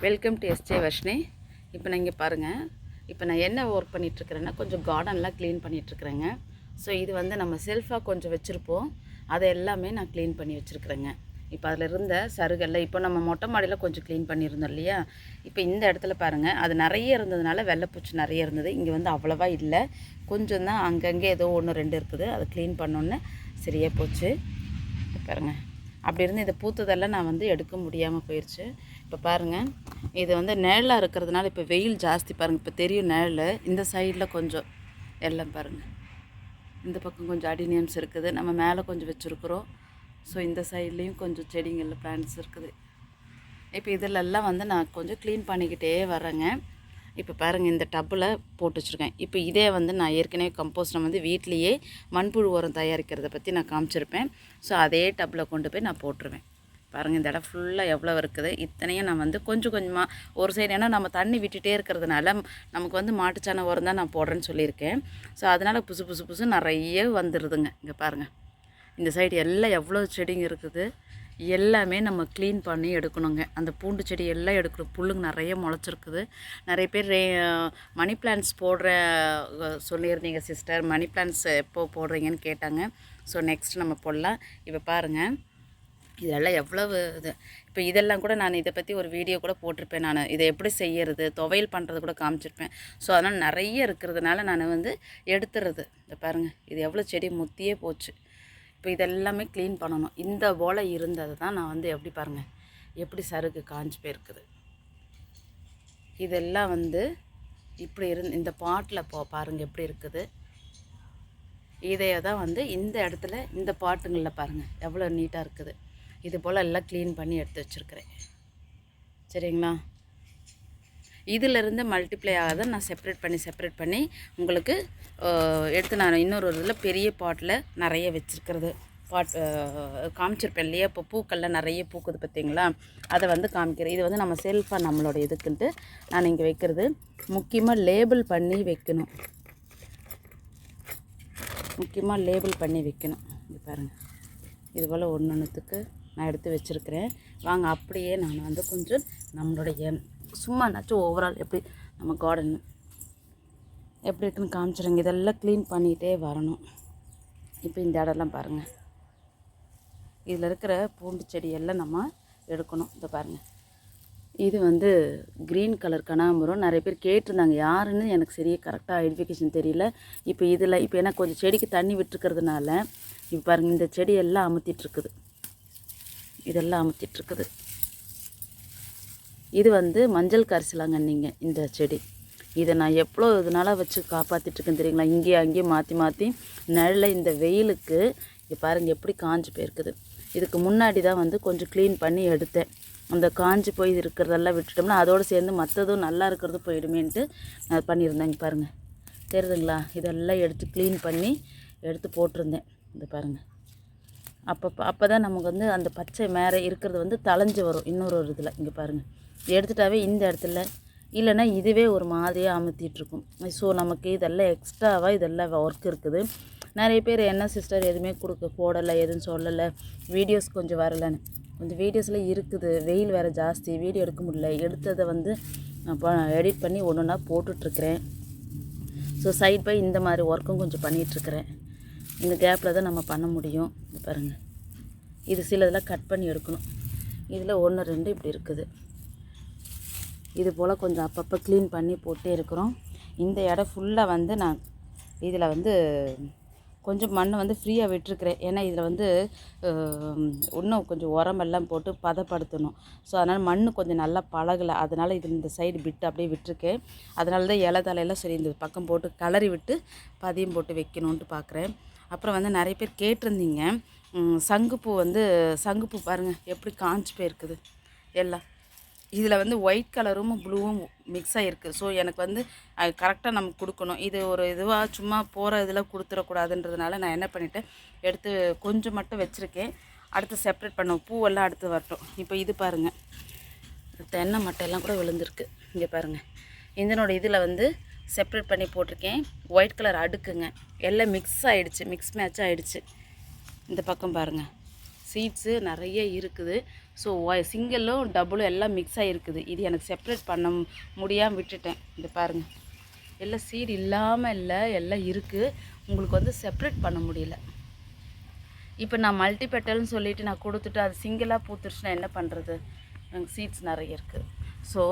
Welcome to SJ Varshini. இப்போ நான் இங்கே பாருங்கள், இப்போ நான் என்ன ஒர்க் பண்ணிகிட்ருக்கிறேன்னா கொஞ்சம் கார்டன்லாம் க்ளீன் பண்ணிகிட்ருக்குறேங்க. ஸோ இது வந்து நம்ம செல்ஃபாக கொஞ்சம் வச்சுருப்போம், அதை எல்லாமே நான் க்ளீன் பண்ணி வச்சுருக்குறேங்க. இப்போ அதில் இருந்த சருகெல்லாம் இப்போ நம்ம மொட்டை மாடியில் கொஞ்சம் க்ளீன் பண்ணியிருந்தோம் இல்லையா, இப்போ இந்த இடத்துல பாருங்கள் அது நிறைய இருந்ததுனால வெள்ளைப்பூச்சி நிறைய இருந்தது. இங்கே வந்து அவ்வளோவா இல்லை, கொஞ்சம் தான் அங்கங்கே ஏதோ 1-2 இருக்குது. அதை க்ளீன் பண்ணோன்னே சரியாக போச்சு. பாருங்கள் அப்படி இருந்து இதை பூத்ததெல்லாம் நான் வந்து எடுக்க முடியாமல் போயிடுச்சு. இப்போ பாருங்கள் இது வந்து நிழலாக இருக்கிறதுனால இப்போ வெயில் ஜாஸ்தி பாருங்கள், இப்போ தெரியும் நிழல். இந்த சைடில் கொஞ்சம் எல்லாம் பாருங்கள், இந்த பக்கம் கொஞ்சம் அடினியம்ஸ் இருக்குது, நம்ம மேலே கொஞ்சம் வச்சுருக்குறோம். ஸோ இந்த சைட்லேயும் கொஞ்சம் செடிங்களில் பிளான்ட்ஸ் இருக்குது. இப்போ இதிலெல்லாம் வந்து நான் கொஞ்சம் க்ளீன் பண்ணிக்கிட்டே வரேங்க. இப்போ பாருங்கள் இந்த டப்பில் போட்டு வச்சுருக்கேன். இப்போ இதே வந்து நான் ஏற்கனவே கம்போஸ்ட் வந்து வீட்லேயே மண்புழு உரம் தயாரிக்கிறத பற்றி நான் காமிச்சிருப்பேன். ஸோ அதே டப்பில் கொண்டு போய் நான் போட்டுருவேன். பாருங்கள் இந்த இடம் ஃபுல்லாக எவ்வளோ இருக்குது. இத்தனையும் நான் வந்து கொஞ்சம் கொஞ்சமாக ஒரு சைடு, ஏன்னா நம்ம தண்ணி விட்டுகிட்டே இருக்கிறதுனால நமக்கு வந்து மாட்டுச்சாண உரம் தான் நான் போடுறேன்னு சொல்லியிருக்கேன். ஸோ அதனால் புதுசு நிறைய வந்துடுதுங்க. இங்கே பாருங்கள் இந்த சைடு எல்லாம் எவ்வளோ செடிங்க இருக்குது, எல்லாமே நம்ம க்ளீன் பண்ணி எடுக்கணுங்க. அந்த பூண்டு செடி எல்லாம் எடுக்கணும், புல்லுங்க நிறைய முளைச்சிருக்குது. நிறைய பேர் மணி பிளான்ட்ஸ் போடுற சொல்லியிருந்தீங்க சிஸ்டர், மணி பிளான்ட்ஸ் எப்போ போடுறீங்கன்னு கேட்டாங்க. ஸோ நெக்ஸ்ட் நம்ம போடலாம். இப்போ பாருங்கள் இதெல்லாம் எவ்வளவு இது. இப்போ இதெல்லாம் கூட நான் இதை பற்றி ஒரு வீடியோ கூட போட்டிருப்பேன். நான் இதை எப்படி செய்யறது, துவையல் பண்ணுறது கூட காமிச்சிருப்பேன். ஸோ அதனால் நிறைய இருக்கிறதுனால நான் வந்து எடுத்துறது. இந்த பாருங்கள் இது எவ்வளோ செடி முத்தியே போச்சு. இப்போ இதெல்லாமே க்ளீன் பண்ணணும். இந்த போல் இருந்தது தான் நான் வந்து எப்படி பாருங்கள் எப்படி சருகு காஞ்சி போயிருக்குது. இதெல்லாம் வந்து இப்படி இந்த பாட்டில் பாருங்கள் எப்படி இருக்குது. இதையை தான் வந்து இந்த இடத்துல இந்த பாட்டுங்களில் பாருங்கள் எவ்வளோ நீட்டாக இருக்குது. இது போல் எல்லாம் க்ளீன் பண்ணி எடுத்து வச்சுருக்கிறேன். சரிங்களா, இதிலிருந்து மல்டிப்ளை ஆகாத நான் செப்பரேட் பண்ணி உங்களுக்கு எடுத்து நான் இன்னொரு இதில் பெரிய பாட்டில் நிறைய வச்சுருக்கிறது காமிச்சிருப்பேன் இல்லையா. இப்போ பூக்கள்லாம் நிறைய பூக்குது பார்த்தீங்களா, அதை வந்து காமிக்கிறேன். இது வந்து நம்ம செல்ஃபாக நம்மளோட இதுக்குன்ட்டு நான் இங்கே வைக்கிறது. முக்கியமாக லேபிள் பண்ணி வைக்கணும், இது பாருங்கள் இது போல் ஒன்றுத்துக்கு நான் எடுத்து வச்சுருக்கிறேன். வாங்க அப்படியே நான் வந்து கொஞ்சம் நம்மளுடைய சும்மானாச்சும் ஓவரால் எப்படி நம்ம கார்டன் எப்படி இருக்குன்னு காமிச்சிடுங்க. இதெல்லாம் க்ளீன் பண்ணிகிட்டே வரணும். இப்போ இந்த இடம்லாம் பாருங்கள், இதில் இருக்கிற பூண்டு செடியெல்லாம் நம்ம எடுக்கணும். இதை பாருங்கள் இது வந்து க்ரீன் கலர் கனகாம்பரம். நிறைய பேர் கேட்டிருந்தாங்க, யாருன்னு எனக்கு சரியாக கரெக்டாக ஐடென்டிஃபிகேஷன் தெரியல. இப்போ இதில் இப்போ ஏன்னா கொஞ்சம் செடிக்கு தண்ணி விட்டுருக்கிறதுனால இப்போ பாருங்கள் இந்த செடியெல்லாம் அமுத்திட்டுருக்குது, இதெல்லாம் அமுத்திட்டுருக்குது. இது வந்து மஞ்சள் கரிசலாங்கண்ணிங்க இந்த செடி. இதை நான் எவ்வளோ இதனால் வச்சு காப்பாற்றிட்டுருக்கேன் தெரியுங்களா. இங்கேயும் அங்கேயும் மாற்றி நிழல இந்த வெயிலுக்கு இங்கே பாருங்கள் எப்படி காஞ்சி போயிருக்குது. இதுக்கு முன்னாடி தான் வந்து கொஞ்சம் க்ளீன் பண்ணி எடுத்தேன். அந்த காஞ்சி போய் இருக்கிறதெல்லாம் விட்டுட்டோம்னா அதோடு சேர்ந்து மற்றதும் நல்லா இருக்கிறது போயிடுமேன்ட்டு நான் பண்ணியிருந்தேங்க. பாருங்கள் தெரியுதுங்களா, இதெல்லாம் எடுத்து க்ளீன் பண்ணி எடுத்து போட்டிருந்தேன். இந்த பாருங்கள் அப்போ தான் நமக்கு வந்து அந்த பச்சை மேலே இருக்கிறது வந்து தளைஞ்சு வரும். இன்னொரு இதில் இங்கே பாருங்கள் எடுத்துட்டாவே இந்த இடத்துல இல்லைன்னா இதுவே ஒரு மாதிரியாக அமுத்திட்டுருக்கும். ஸோ நமக்கு இதெல்லாம் எக்ஸ்ட்ராவாக இதெல்லாம் ஒர்க் இருக்குது. நிறைய பேர் என்ன சிஸ்டர் எதுவுமே போடலை, எதுவும் சொல்லலை, வீடியோஸ் கொஞ்சம் வரலைன்னு. கொஞ்சம் வீடியோஸில் இருக்குது, வெயில் வேறு ஜாஸ்தி, வீடியோ எடுக்க முடியல. எடுத்ததை வந்து நான் எடிட் பண்ணி ஒன்றுனா போட்டுட்ருக்கிறேன். ஸோ சைட் பை இந்த மாதிரி ஒர்க்கும் கொஞ்சம் பண்ணிகிட்ருக்கிறேன். இந்த கேப்பில் தான் நம்ம பண்ண முடியும். பாருங்கள் இது சிலதெல்லாம் கட் பண்ணி எடுக்கணும். இதில் 1-2 இப்படி இருக்குது. இது போல் கொஞ்சம் அப்பப்போ க்ளீன் பண்ணி போட்டே இருக்கிறோம். இந்த இடம் ஃபுல்லாக வந்து நான் இதில் வந்து கொஞ்சம் மண்ணை வந்து ஃப்ரீயாக விட்டுருக்குறேன். ஏன்னா இதில் வந்து இன்னும் கொஞ்சம் உரமெல்லாம் போட்டு பதப்படுத்தணும். ஸோ அதனால் மண் கொஞ்சம் நல்லா பழகலை, அதனால் இது இந்த சைடு விட்டு அப்படியே விட்டுருக்கேன். அதனால தான் இலை தலையெல்லாம் சரி இந்த பக்கம் போட்டு கலரி விட்டு பதியம் போட்டு வைக்கணுன்ட்டு பார்க்குறேன். அப்புறம் வந்து நிறைய பேர் கேட்டிருந்தீங்க சங்குப்பூ பாருங்கள் எப்படி காஞ்சி போயிருக்குது எல்லாம். இதில் வந்து ஒயிட் கலரும் ப்ளூவும் மிக்ஸ் ஆகிருக்கு. ஸோ எனக்கு வந்து அது கரெக்டாக நமக்கு கொடுக்கணும். இது ஒரு இதுவாக சும்மா போகிற இதில் கொடுத்துடக்கூடாதுன்றதுனால நான் என்ன பண்ணிட்டேன், எடுத்து கொஞ்சம் மட்டும் வச்சுருக்கேன். அடுத்து செப்ரேட் பண்ணுவோம், பூவெல்லாம் அடுத்து வரட்டும். இப்போ இது பாருங்கள் தென்னை மட்டையெல்லாம் கூட விழுந்திருக்கு. இங்கே பாருங்கள் இதனோட இதில் வந்து செப்ரேட் பண்ணி போட்டிருக்கேன். ஒயிட் கலர் அடுக்குங்க, எல்லாம் மிக்ஸ் ஆகிடுச்சு, மிக்ஸ் மேட்ச் ஆகிடுச்சு. இந்த பக்கம் பாருங்கள் சீட்ஸு நிறைய இருக்குது. ஸோ சிங்கிளும் டபுளும் எல்லாம் மிக்ஸ் ஆகிருக்குது. இது எனக்கு செப்ரேட் பண்ண முடியாமல் விட்டுட்டேன். இது பாருங்கள், எல்லாம் சீடு இல்லாமல் இல்லை, எல்லாம் இருக்குது. உங்களுக்கு வந்து செப்ரேட் பண்ண முடியல. இப்போ நான் மல்டிபெட்டல்னு சொல்லிவிட்டு நான் கொடுத்துட்டு அது சிங்கிளாக பூத்துருச்சுன்னா என்ன பண்ணுறது? எனக்கு சீட்ஸ் நிறைய இருக்குது. ஸோ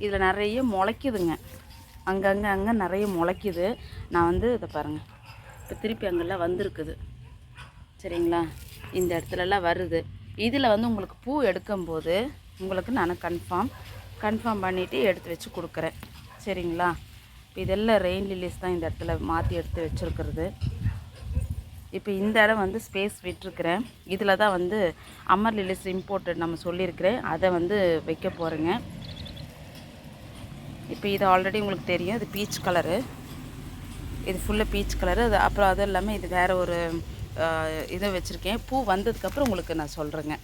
இதில் நிறைய முளைக்குதுங்க, அங்கே நிறைய முளைக்குது. நான் வந்து இதை பாருங்கள், இப்போ திருப்பி அங்கெல்லாம் வந்திருக்குது. சரிங்களா, இந்த இடத்துலலாம் வருது. இதில் வந்து உங்களுக்கு பூ எடுக்கும்போது உங்களுக்கு நான் கன்ஃபார்ம் பண்ணிவிட்டு எடுத்து வச்சு கொடுக்குறேன். சரிங்களா, இப்போ இதெல்லாம் ரெயின் லில்லிஸ் தான் இந்த இடத்துல மாற்றி எடுத்து வச்சுருக்கிறது. இப்போ இந்த இடம் வந்து ஸ்பேஸ் விட்டுருக்குறேன். இதில் தான் வந்து அமர் லில்லிஸ் இம்போர்ட்டட் நம்ம சொல்லியிருக்கிறேன், அதை வந்து வைக்க போகிறேங்க. இப்போ இது ஆல்ரெடி உங்களுக்கு தெரியும், இது பீச் கலரு, இது ஃபுல்லாக பீச் கலரு. அது அப்புறம் அதுவும் இல்லாமல் இது வேறு ஒரு இதை வச்சுருக்கேன். பூ வந்ததுக்கப்புறம் உங்களுக்கு நான் சொல்கிறேங்க.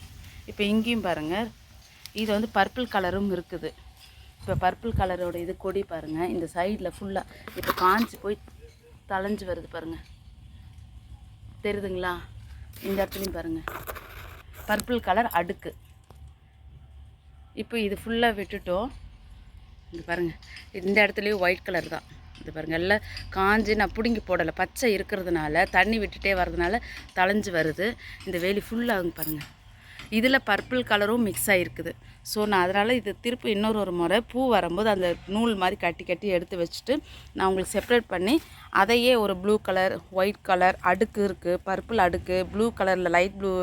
இப்போ இங்கேயும் பாருங்கள், இது வந்து பர்பிள் கலரும் இருக்குது. இப்போ பர்பிள் கலரோட இது கொடி பாருங்கள், இந்த சைடில் ஃபுல்லாக இப்போ காஞ்சி போய் தளைஞ்சு வருது பாருங்கள், தெரியுதுங்களா? இந்த இடத்துலையும் பாருங்கள் பர்பிள் கலர் அடுக்கு. இப்போ இது ஃபுல்லாக விட்டுட்டோம். இது பாருங்கள், இந்த இடத்துலையும் ஒயிட் கலர் தான். இது பாருங்கள், எல்லாம் காஞ்சி நான் பிடுங்கி போடலை, பச்சை இருக்கிறதுனால தண்ணி விட்டுட்டே வர்றதுனால தளைஞ்சு வருது. இந்த வேலி ஃபுல்லாக பாருங்கள், இதில் பர்பிள் கலரும் மிக்ஸ் ஆகிருக்குது. ஸோ நான் அதனால் இது திருப்பி இன்னொரு முறை பூ வரும்போது அந்த நூல் மாதிரி கட்டி எடுத்து வச்சுட்டு நான் உங்களுக்கு செப்ரேட் பண்ணி அதையே ஒரு ப்ளூ கலர், ஒயிட் கலர் அடுக்கு இருக்குது, பர்பிள் அடுக்கு, ப்ளூ கலரில் லைட் ப்ளூ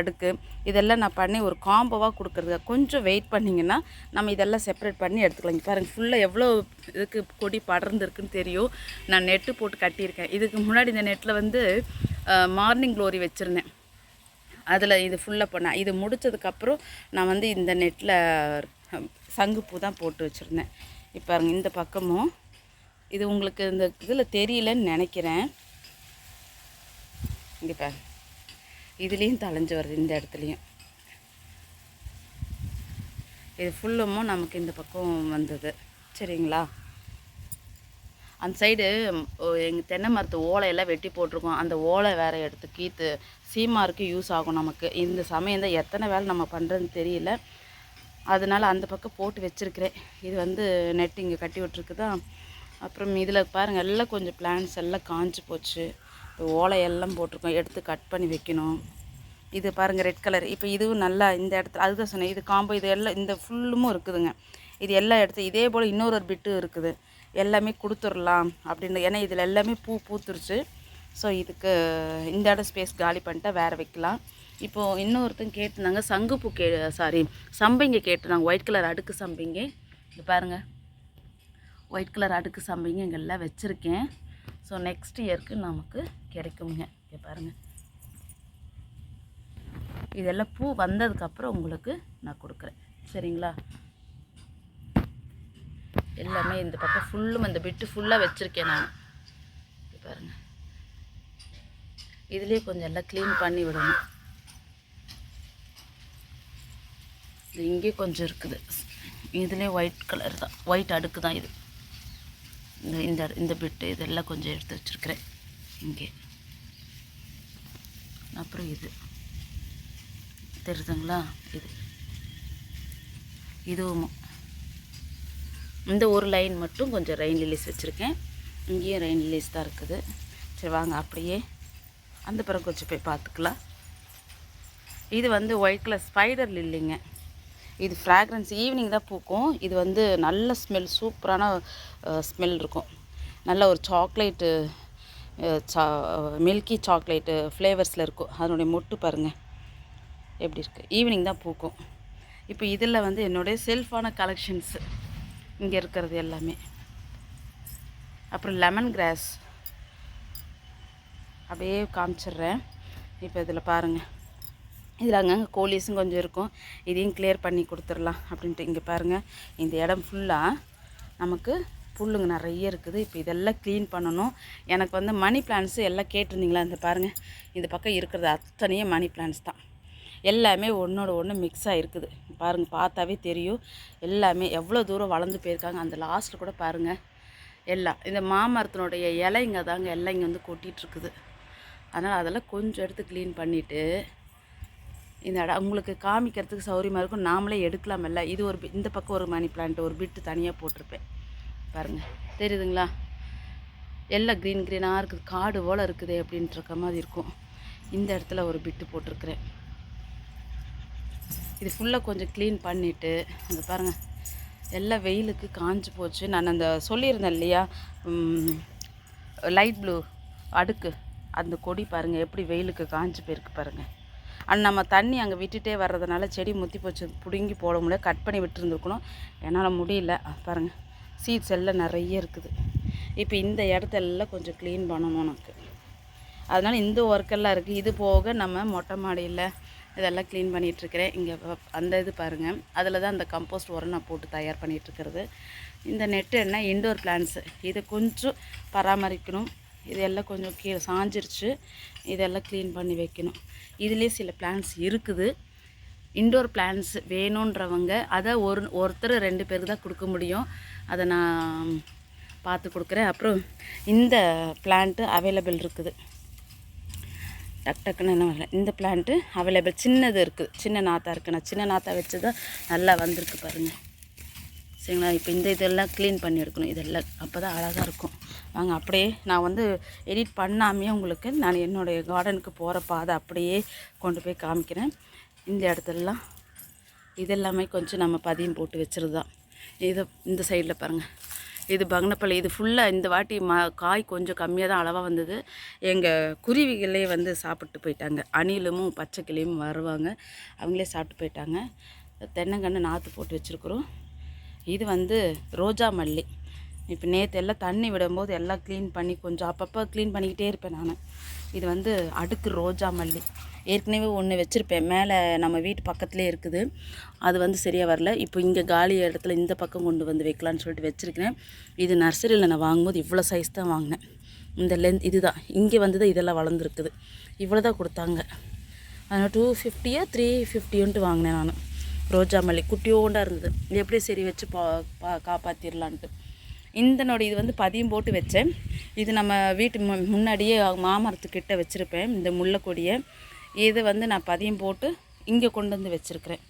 அடுக்கு, இதெல்லாம் நான் பண்ணி ஒரு காம்போவாக கொடுக்குறது. கொஞ்சம் வெயிட் பண்ணிங்கன்னா நம்ம இதெல்லாம் செப்ரேட் பண்ணி எடுத்துக்கலாம். இங்கே பாருங்கள், ஃபுல்லாக எவ்வளோ இதுக்கு கொடி படர்ந்துருக்குன்னு தெரியும். நான் நெட்டு போட்டு கட்டியிருக்கேன். இதுக்கு முன்னாடி இந்த நெட்டில் வந்து மார்னிங் க்ளோரி வச்சுருந்தேன், அதில் இது ஃபுல்லாக பண்ணேன். இது முடித்ததுக்கப்புறம் நான் வந்து இந்த நெட்டில் சங்குப்பூ தான் போட்டு வச்சுருந்தேன். இப்போ பாருங்கள், இந்த பக்கமும் இது உங்களுக்கு இந்த இதில் தெரியலன்னு நினைக்கிறேன். இங்கே பாருங்க, இதுலேயும் தளைஞ்சு வருது, இந்த இடத்துலையும். இது ஃபுல்லுமும் நமக்கு இந்த பக்கம் வந்தது. சரிங்களா, அந்த சைடு எங்கள் தென்னை மரத்து ஓலையெல்லாம் வெட்டி போட்டிருக்கோம். அந்த ஓலை வேறு எடுத்து கீற்று சீமாருக்கு யூஸ் ஆகும் நமக்கு. இந்த சமயம் தான் எத்தனை வேலை நம்ம பண்ணுறதுன்னு தெரியல, அதனால் அந்த பக்கம் போட்டு வச்சுருக்கிறேன். இது வந்து நெட்டு இங்கே கட்டி விட்டுருக்குதான். அப்புறம் இதில் பாருங்கள், எல்லாம் கொஞ்சம் பிளான்ஸ் எல்லாம் காஞ்சி போச்சு. ஓலையெல்லாம் போட்டிருக்கோம், எடுத்து கட் பண்ணி வைக்கணும். இது பாருங்கள் ரெட் கலர். இப்போ இதுவும் நல்லா இந்த இடத்துல அதுதான் சொன்னேன், இது காம்போ, இது எல்லாம் இந்த ஃபுல்லும் இருக்குதுங்க. இது எல்லாம் எடுத்து இதே போல் இன்னொரு பிட்டு இருக்குது, எல்லாமே கொடுத்துடலாம் அப்படின்னு. ஏன்னா இதில் எல்லாமே பூத்துருச்சு. ஸோ இதுக்கு இந்த இடம் ஸ்பேஸ் காலி பண்ணிட்டா வேறு வைக்கலாம். இப்போது இன்னொருத்தங்க கேட்டிருந்தாங்க, சங்குப்பூ சம்பங்கி கேட்டிருந்தாங்க, ஒயிட் கலர் அடுக்கு சம்பங்கி. இது பாருங்கள், ஒயிட் கலர் அடுக்கு சம்பங்கி இங்கெல்லாம் வச்சுருக்கேன். ஸோ நெக்ஸ்ட் இயருக்கு நமக்கு கிடைக்குங்க. இங்கே பாருங்கள், இதெல்லாம் பூ வந்ததுக்கப்புறம் உங்களுக்கு நான் கொடுக்குறேன். சரிங்களா, எல்லாமே இந்த பக்கம் ஃபுல்லும் இந்த பிட்டு ஃபுல்லாக வச்சுருக்கேன் நான். பாருங்கள், இதுலேயே கொஞ்சம் எல்லாம் க்ளீன் பண்ணி விடணும். இது இங்கே கொஞ்சம் இருக்குது, இதுலேயே ஒயிட் கலர் தான், ஒயிட் அடுக்கு தான் இது. இந்த பிட்டு இதெல்லாம் கொஞ்சம் எடுத்து வச்சுருக்கிறேன் இங்கே. அப்புறம் இது தெரியுதுங்களா, இதுவும் இந்த ஒரு லைன் மட்டும் கொஞ்சம் ரெயின் லில்லிஸ் வச்சுருக்கேன். இங்கேயும் ரெயின் லில்லிஸ் தான் இருக்குது. சரி வாங்க, அப்படியே அந்த பிறகு கொஞ்சம் போய் பார்த்துக்கலாம். இது வந்து ஒயிட் கலர் ஸ்பைடர் லில்லிங்க. இது ஃப்ராக்ரன்ஸ் ஈவினிங் தான் பூக்கும். இது வந்து நல்ல ஸ்மெல், சூப்பரான ஸ்மெல் இருக்கும். நல்ல ஒரு சாக்லேட்டு மில்கி சாக்லேட்டு ஃப்ளேவர்ஸில் இருக்கும். அதனுடைய மொட்டு பாருங்கள் எப்படி இருக்குது. ஈவினிங் தான் பூக்கும். இப்போ இதில் வந்து என்னுடைய செல்ஃபான கலெக்ஷன்ஸு இங்கே இருக்கிறது எல்லாமே. அப்புறம் லெமன் கிராஸ் அப்படியே காமிச்சிட்றேன். இப்போ இதில் பாருங்கள், இதில் அங்கங்கே கோலிஸும் கொஞ்சம் இருக்கும், இதையும் கிளியர் பண்ணி கொடுத்துடலாம் அப்படின்ட்டு. இங்கே பாருங்கள், இந்த இடம் ஃபுல்லாக நமக்கு புல்லுங்க நிறைய இருக்குது. இப்போ இதெல்லாம் க்ளீன் பண்ணணும். எனக்கு வந்து மணி பிளான்ட்ஸு எல்லாம் கேட்டிருந்தீங்களா, இந்த பாருங்கள், இந்த பக்கம் இருக்கிறது அத்தனையே மணி பிளான்ட்ஸ் தான். எல்லாமே ஒன்றோட ஒன்று மிக்ஸாக இருக்குது. பாருங்கள், பார்த்தாவே தெரியும் எல்லாமே எவ்வளோ தூரம் வளர்ந்து போயிருக்காங்க. அந்த லாஸ்ட்டில் கூட பாருங்கள், எல்லாம் இந்த மாமரத்தினுடைய இலைங்க தாங்க எல்லாம் இங்கே வந்து கொட்டிகிட்ருக்குது. அதனால் அதெல்லாம் கொஞ்சம் எடுத்து க்ளீன் பண்ணிவிட்டு இந்த இடம் உங்களுக்கு காமிக்கிறதுக்கு சௌரியமாக இருக்கும், நாமளே எடுக்கலாமல்ல. இது ஒரு இந்த பக்கம் ஒரு மணி பிளான்ட் ஒரு பிட்டு தனியாக போட்டிருப்பேன் பாருங்கள், தெரியுதுங்களா? எல்லாம் க்ரீனாக இருக்குது, காடு போல் இருக்குது அப்படின்ற மாதிரி இருக்கும். இந்த இடத்துல ஒரு பிட்டு போட்டிருக்கிறேன். இது ஃபுல்லாக கொஞ்சம் க்ளீன் பண்ணிவிட்டு அங்கே பாருங்கள், எல்லாம் வெயிலுக்கு காஞ்சி போச்சு. நான் அந்த சொல்லியிருந்தேன் இல்லையா, லைட் ப்ளூ அடுக்கு, அந்த கொடி பாருங்கள் எப்படி வெயிலுக்கு காஞ்சி போயிருக்கு பாருங்கள். ஆனால் நம்ம தண்ணி அங்கே விட்டுட்டே வர்றதுனால செடி முத்தி போச்சு, பிடுங்கி போட முடியல, கட் பண்ணி விட்டுருந்துருக்கணும், என்னால் முடியல. பாருங்கள் சீட்ஸ் எல்லாம் நிறைய இருக்குது. இப்போ இந்த இடத்தெல்லாம் கொஞ்சம் க்ளீன் பண்ணணும் எனக்கு, அதனால் இந்த ஒர்க்கெல்லாம் இருக்குது. இது போக நம்ம மொட்டை மாடியில் இதெல்லாம் க்ளீன் பண்ணிகிட்ருக்கிறேன். இங்கே அந்த இது பாருங்கள், அதில் தான் அந்த கம்போஸ்ட் உரம் நான் போட்டு தயார் பண்ணிகிட்ருக்கிறது. இந்த நெட்டு என்ன இன்டோர் பிளான்ட்ஸு, இதை கொஞ்சம் பராமரிக்கணும். இதெல்லாம் கொஞ்சம் கீழே சாஞ்சிருச்சு, இதெல்லாம் க்ளீன் பண்ணி வைக்கணும். இதுலேயே சில பிளான்ட்ஸ் இருக்குது, இன்டோர் பிளான்ட்ஸ் வேணுன்றவங்க அதை ஒருத்தர் 2 பேருக்கு தான் கொடுக்க முடியும். அதை நான் பார்த்து கொடுக்குறேன். அப்புறம் இந்த பிளான்ட்டு அவைலபிள் இருக்குது, டக்குன்னு என்ன இந்த பிளான்ட்டு அவைலபிள், சின்னது இருக்குது, சின்ன நாற்றா இருக்குது. நான் சின்ன நாற்றா வச்சு தான் நல்லா வந்திருக்கு பாருங்கள், சரிங்களா? இப்போ இந்த இதெல்லாம் க்ளீன் பண்ணி எடுக்கணும், இதெல்லாம் அப்போ தான் அழகாக இருக்கும். வாங்க அப்படியே நான் வந்து எடிட் பண்ணாமே உங்களுக்கு நான் என்னுடைய கார்டனுக்கு போகிற பாதை அப்படியே கொண்டு போய் காமிக்கிறேன். இந்த இடத்துலலாம் இதெல்லாமே கொஞ்சம் நம்ம பதியம் போட்டு வச்சுருது தான். இது இந்த சைடில் பாருங்கள், இது பங்கனப்பள்ளி, இது ஃபுல்லாக இந்த வாட்டி காய் கொஞ்சம் கம்மியாக தான் அளவாக வந்தது. எங்கள் குருவிகளே வந்து சாப்பிட்டு போயிட்டாங்க, அணிலும் பச்சை கிளியும் வருவாங்க, அவங்களே சாப்பிட்டு போயிட்டாங்க. தென்னங்கன்று நாற்று போட்டு வச்சுருக்குறோம். இது வந்து ரோஜா மல்லி. இப்போ நேற்று எல்லாம் தண்ணி விடும்போது எல்லாம் க்ளீன் பண்ணி கொஞ்சம் அப்பப்போ க்ளீன் பண்ணிக்கிட்டே இருப்பேன் நான். இது வந்து அடுக்கு ரோஜா மல்லி, ஏற்கனவே ஒன்று வச்சுருப்பேன் மேலே, நம்ம வீட்டு பக்கத்துலேயே இருக்குது, அது வந்து சரியாக வரல. இப்போ இங்கே காலி இடத்துல இந்த பக்கம் கொண்டு வந்து வைக்கலான்னு சொல்லிட்டு வச்சுருக்கிறேன். இது நர்சரியில் நான் வாங்கும்போது இவ்வளோ சைஸ் தான் வாங்கினேன், இந்த லென்த் இது தான். இங்கே வந்து தான் இதெல்லாம் வளர்ந்துருக்குது, இவ்வளோ தான் கொடுத்தாங்க. அதனால் 250 350 வாங்கினேன் நான். ரோஜா மல்லி குட்டியோண்டாக இருந்தது, எப்படி சரி வச்சு காப்பாற்றிடலான்ட்டு. இந்தனோட இது வந்து பதியம் போட்டு வச்சேன். இது நம்ம வீட்டு முன்னாடியே மாமரத்துக்கிட்ட வச்சுருப்பேன் இந்த முல்லைக்கொடியை. இதை வந்து நான் பதியம் போட்டு இங்கே கொண்டு வந்து வச்சுருக்கிறேன்.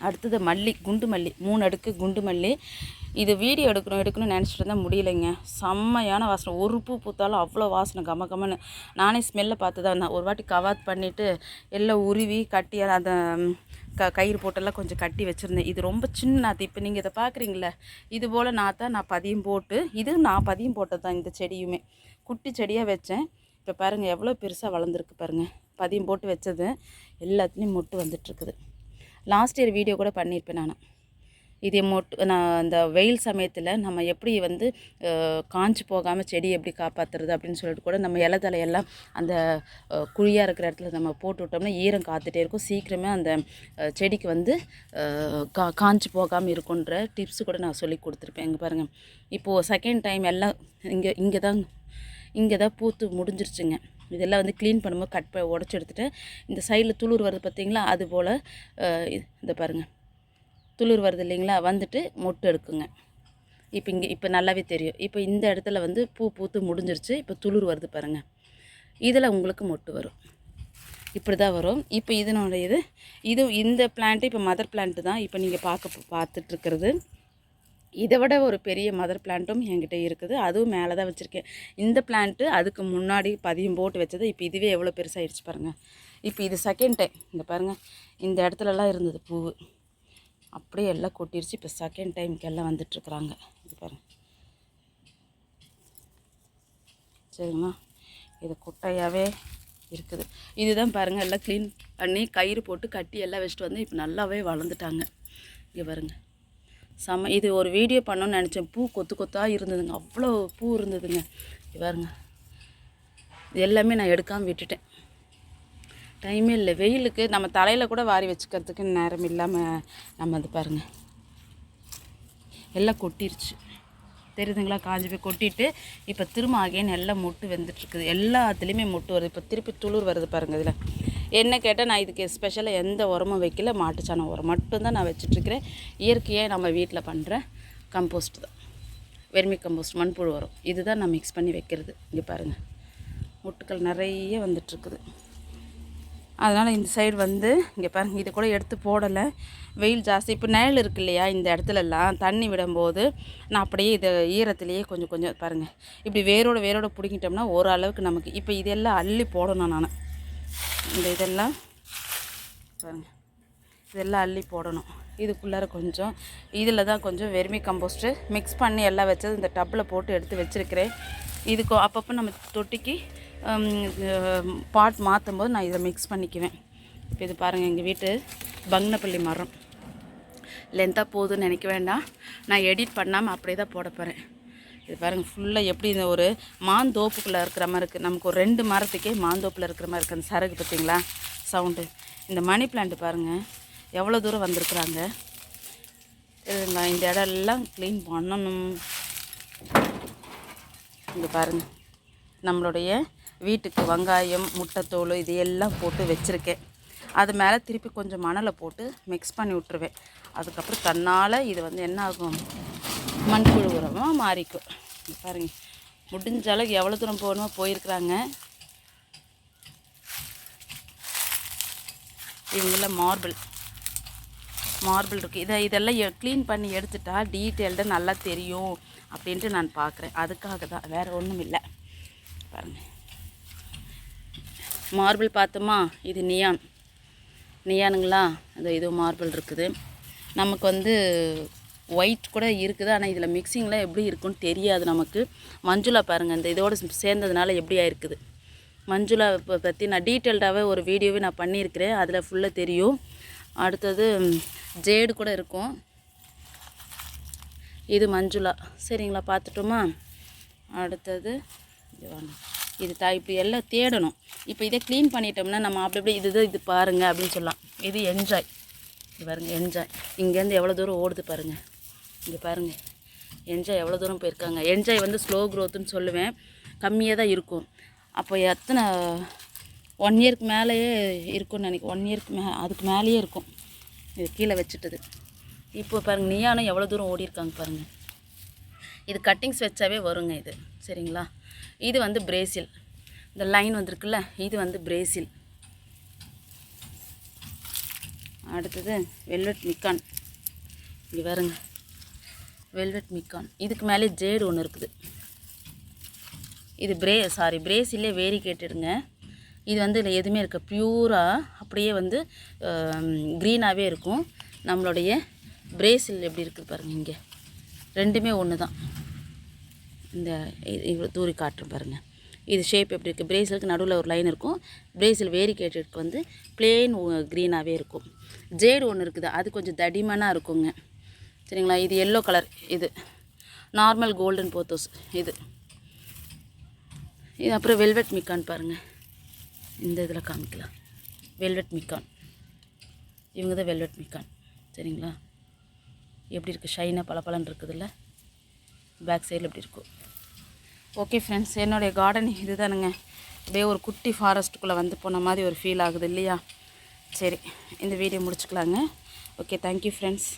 அடுத்தது மல்லி, குண்டு மல்லி, 3 அடுக்கு குண்டு மல்லி. இது வீடியோ எடுக்கணும்னு நினச்சிட்டு இருந்தால் முடியலைங்க, செம்மையான வாசனை. ஒரு பூ பூத்தாலும் அவ்வளோ வாசனை, கமகமன்னு. நானே ஸ்மெல்லை பார்த்து தான் நான் ஒரு வாட்டி கவாத் பண்ணிவிட்டு எல்லாம் உருவி கட்டி அதை கயிறு போட்டெல்லாம் கொஞ்சம் கட்டி வச்சுருந்தேன். இது ரொம்ப சின்ன நாற்று. இப்போ நீங்கள் இதை பார்க்குறீங்களே, இது போல் நாற்றை நான் பதியம் போட்டு, இது நான் பதியம் போட்டது தான். இந்த செடியுமே குட்டி செடியாக வச்சேன். இப்போ பாருங்கள் எவ்வளோ பெருசாக வளர்ந்துருக்கு பாருங்கள். பதியம் போட்டு வச்சது எல்லாத்துலேயும் மொட்டு வந்துட்டுருக்குது. லாஸ்ட் இயர் வீடியோ கூட பண்ணியிருப்பேன் நான். இதே மொட்டு நான் அந்த வெயில் சமயத்தில் நம்ம எப்படி வந்து காஞ்சி போகாமல் செடி எப்படி காப்பாற்றுறது அப்படின்னு சொல்லிட்டு கூட நம்ம இலைத்தலையெல்லாம் அந்த குழியாக இருக்கிற இடத்துல நம்ம போட்டு விட்டோம்னா ஈரம் காத்துட்டே இருக்கும், சீக்கிரமே அந்த செடிக்கு வந்து காஞ்சி போகாமல் இருக்குன்ற டிப்ஸு கூட நான் சொல்லி கொடுத்துருப்பேன். இங்கே பாருங்கள், இப்போது செகண்ட் டைம் எல்லாம் இங்கே தான் பூத்து முடிஞ்சிருச்சுங்க. இதெல்லாம் வந்து க்ளீன் பண்ணும்போது உடச்சி எடுத்துகிட்டு இந்த சைடில் துளிர் வருது பார்த்திங்களா, அது போல் இந்த பாருங்கள் துளிர் வருது இல்லைங்களா, வந்துட்டு மொட்டு எடுக்குங்க. இப்போ நல்லாவே தெரியும். இப்போ இந்த இடத்துல வந்து பூ பூத்து முடிஞ்சிருச்சு, இப்போ துளிர் வருது பாருங்கள், இதில் உங்களுக்கு மொட்டு வரும், இப்படி தான் வரும். இப்போ இதனுடைய இது இந்த பிளான்ட்டு இப்போ மதர் பிளான்ட்டு தான் இப்போ நீங்கள் பார்த்துட்ருக்கிறது. இதை விட ஒரு பெரிய மதர் பிளான்ட்டும் என்கிட்ட இருக்குது, அதுவும் மேலே தான் வச்சுருக்கேன். இந்த பிளான்ட்டு அதுக்கு முன்னாடி பதியம் போட்டு வச்சது, இப்போ இதுவே எவ்வளோ பெருசாகிடுச்சு பாருங்கள். இப்போ இது செகண்ட் டைம். இங்கே பாருங்கள், இந்த இடத்துலலாம் இருந்தது பூ, அப்படியே எல்லாம் கொட்டிடுச்சு. இப்போ செகண்ட் டைமுக்கு எல்லாம் வந்துட்டுருக்குறாங்க. இது பாருங்கள், சரிங்களா? இது குட்டையாகவே இருக்குது. இதுதான் பாருங்கள், எல்லாம் க்ளீன் பண்ணி கயிறு போட்டு கட்டி எல்லாம் வச்சுட்டு வந்து இப்போ நல்லாவே வளர்ந்துட்டாங்க. இங்கே பாருங்கள், இது ஒரு வீடியோ பண்ணணும்னு நினச்சேன். பூ கொத்து கொத்தாக இருந்ததுங்க, அவ்வளோ பூ இருந்ததுங்க. பாருங்க, இது எல்லாமே நான் எடுக்காமல் விட்டுட்டேன், டைமே இல்லை. வெயிலுக்கு நம்ம தலையில் கூட வாரி வச்சுக்கிறதுக்கு நேரம் இல்லாமல் நம்ம அது பாருங்கள் எல்லாம் கொட்டிருச்சு, தெரியுதுங்களா? காஞ்சி போய் கொட்டிட்டு இப்போ திரும்ப ஆகேன்னு எல்லாம் மொட்டு வந்துட்டுருக்குது. எல்லாத்துலேயுமே மொட்டு வருது. இப்போ திருப்பி துளிர் வருது பாருங்கள். இதில் என்ன கேட்டால் நான் இதுக்கு ஸ்பெஷலாக எந்த உரமும் வைக்கல, மாட்டுச்சாணம் உரம் மட்டும்தான் நான் வச்சிட்ருக்கிறேன். இயற்கையாக நம்ம வீட்டில் பண்ணுற கம்போஸ்ட் தான், வெர்மி கம்போஸ்ட், மண்புழு உரம், இதுதான் நான் மிக்ஸ் பண்ணி வைக்கிறது. இங்கே பாருங்கள், மொட்டுக்கள் நிறைய வந்துட்டுருக்குது. அதனால் இந்த சைடு வந்து இங்கே பாருங்கள், இதை கூட எடுத்து போடலை, வெயில் ஜாஸ்தி. இப்போ நிழல் இருக்கு இல்லையா, இந்த இடத்துலலாம் தண்ணி விடும்போது நான் அப்படியே இதை ஈரத்துலேயே கொஞ்சம் கொஞ்சம் பாருங்கள் இப்படி வேரோட பிடிங்கிட்டோம்னா ஓரளவுக்கு நமக்கு. இப்போ இதெல்லாம் அள்ளி போடணும் நான், இந்த இதெல்லாம் பாருங்கள், இதெல்லாம் அள்ளி போடணும். இதுக்குள்ளார கொஞ்சம் இதில் தான் கொஞ்சம் வெர்மி கம்போஸ்ட்டு மிக்ஸ் பண்ணி எல்லாம் வச்சது இந்த டப்பில் போட்டு எடுத்து வச்சுருக்கிறேன். இதுக்கு அப்பப்போ நம்ம தொட்டிக்கு பாட் மாற்றும் போது நான் இதை மிக்ஸ் பண்ணிக்குவேன். இப்போ இது பாருங்கள், எங்கள் வீட்டு பங்கனப்பள்ளி மரம் லென்த்தாக போகுதுன்னு நினைக்க வேண்டாம், நான் எடிட் பண்ணாமல் அப்படியே தான் போட போகிறேன். இது பாருங்கள், ஃபுல்லாக எப்படி இந்த ஒரு மாந்தோப்புக்குள்ளே இருக்கிற மாதிரி இருக்குது. நமக்கு ஒரு 2 மரத்துக்கே மாந்தோப்பில் இருக்கிற மாதிரி இருக்குது. அந்த சரகு பார்த்திங்களா சவுண்டு. இந்த மணி பிளான்ட் பாருங்கள் எவ்வளோ தூரம் வந்திருக்குறாங்க. இதுங்க இந்த இடம்லாம் க்ளீன் பண்ணணும். இங்கே பாருங்கள், நம்மளுடைய வீட்டுக்கு வெங்காயம், முட்டைத்தோல் இது எல்லாம் போட்டு வச்சுருக்கேன். அது மேலே திருப்பி கொஞ்சம் மணலை போட்டு மிக்ஸ் பண்ணி விட்ருவேன். அதுக்கப்புறம் தன்னால் இது வந்து என்ன ஆகும், மண்புழு உரமாக மாறிக்கும். பாருங்கள், முடிஞ்ச அளவுக்கு எவ்வளோ தூரம் போகணுமோ போயிருக்கிறாங்க. இவங்கள மார்பிள் இருக்குது. இதெல்லாம் க்ளீன் பண்ணி எடுத்துட்டா டீட்டெயில்டாக நல்லா தெரியும் அப்படின்ட்டு நான் பார்க்குறேன். அதுக்காக தான், வேறு ஒன்றும் இல்லை. பாருங்கள், மார்பிள் பார்த்தோமா, இது நியானுங்களா, இது மார்பிள் இருக்குது. நமக்கு வந்து ஒயிட் கூட இருக்குது, ஆனால் இதில் மிக்சிங்லாம் எப்படி இருக்குன்னு தெரியாது நமக்கு. மஞ்சுளா பாருங்கள், இந்த இதோடு சேர்ந்ததுனால எப்படி ஆயிருக்குது. மஞ்சுளா பற்றி நான் டீட்டெயில்டாகவே ஒரு வீடியோவே நான் பண்ணியிருக்கிறேன், அதில் ஃபுல்லாக தெரியும். அடுத்தது ஜேடு கூட இருக்கும். இது மஞ்சுளா, சரிங்களா, பார்த்துட்டோமா. அடுத்தது இது இப்படி எல்லாம் தேடணும். இப்போ இதை க்ளீன் பண்ணிட்டோம்னா நம்ம அப்படி இது பாருங்கள் அப்படின்னு சொல்லலாம். இது என்ஜாய், இது பாருங்கள் என்ஜாய். இங்கேருந்து எவ்வளோ தூரம் ஓடுது பாருங்கள். இங்கே பாருங்கள், என்ஜாய் எவ்வளோ தூரம் போயிருக்காங்க. என்ஜாய் வந்து ஸ்லோ க்ரோத்துன்னு சொல்லுவேன், கம்மியாக தான் இருக்கும். அப்போ எத்தனை 1 இயருக்கு மேலேயே இருக்கும்னு நினைக்கிறேன். 1 இயருக்கு அதுக்கு மேலேயே இருக்கும். இது கீழே வச்சுட்டது. இப்போ பாருங்கள், நியானும் எவ்வளோ தூரம் ஓடி இருக்காங்க பாருங்கள். இது கட்டிங்ஸ் வச்சாவே வருங்க இது, சரிங்களா. இது வந்து பிரேசில், இந்த லைன் வந்திருக்குல்ல, இது வந்து பிரேசில். அடுத்தது வெல்வெட் மிக்கான். இங்கே பாருங்க, வெல்வெட் மிக்கான். இதுக்கு மேலே ஜேடு ஒன்று இருக்குது. இது பிரேசிலே வேரி கேட்டுடுங்க. இது வந்து இதில் எதுவுமே இருக்க ப்யூராக அப்படியே வந்து க்ரீனாகவே இருக்கும். நம்மளுடைய பிரேசில் எப்படி இருக்குது பாருங்கள், இங்கே ரெண்டுமே ஒன்று தான். இந்த இவ்வளோ தூரி காட்டுறேன் பாருங்கள், இது ஷேப் எப்படி இருக்குது. பிரேசிலுக்கு நடுவில் ஒரு லைன் இருக்கும், பிரேசில் வேரிகேட்டடுக்கு வந்து பிளெயின் க்ரீனாகவே இருக்கும். ஜேடு ஒன்று இருக்குது, அது கொஞ்சம் தடிமனாக இருக்குங்க, சரிங்களா. இது எல்லோ கலர், இது நார்மல் கோல்டன் போத்தோஸ் இது. அப்புறம் வெல்வெட் மிக்கான் பாருங்கள், இந்த இதில் காமிக்கலாம். வெல்வெட் மிக்கான், இவங்க தான் வெல்வெட் மிக்கான், சரிங்களா. எப்படி இருக்குது, ஷைனாக பளபளன்னு இருக்குதுல்ல, பேக் சைடில் எப்படி இருக்கும். ஓகே ஃப்ரெண்ட்ஸ், என்னுடைய கார்டன் இது தானுங்க. அப்படியே ஒரு குட்டி ஃபாரஸ்ட்டுக்குள்ளே வந்து போன மாதிரி ஒரு ஃபீல் ஆகுது இல்லையா. சரி, இந்த வீடியோ முடிச்சுக்கலாங்க. Okay, thank you friends.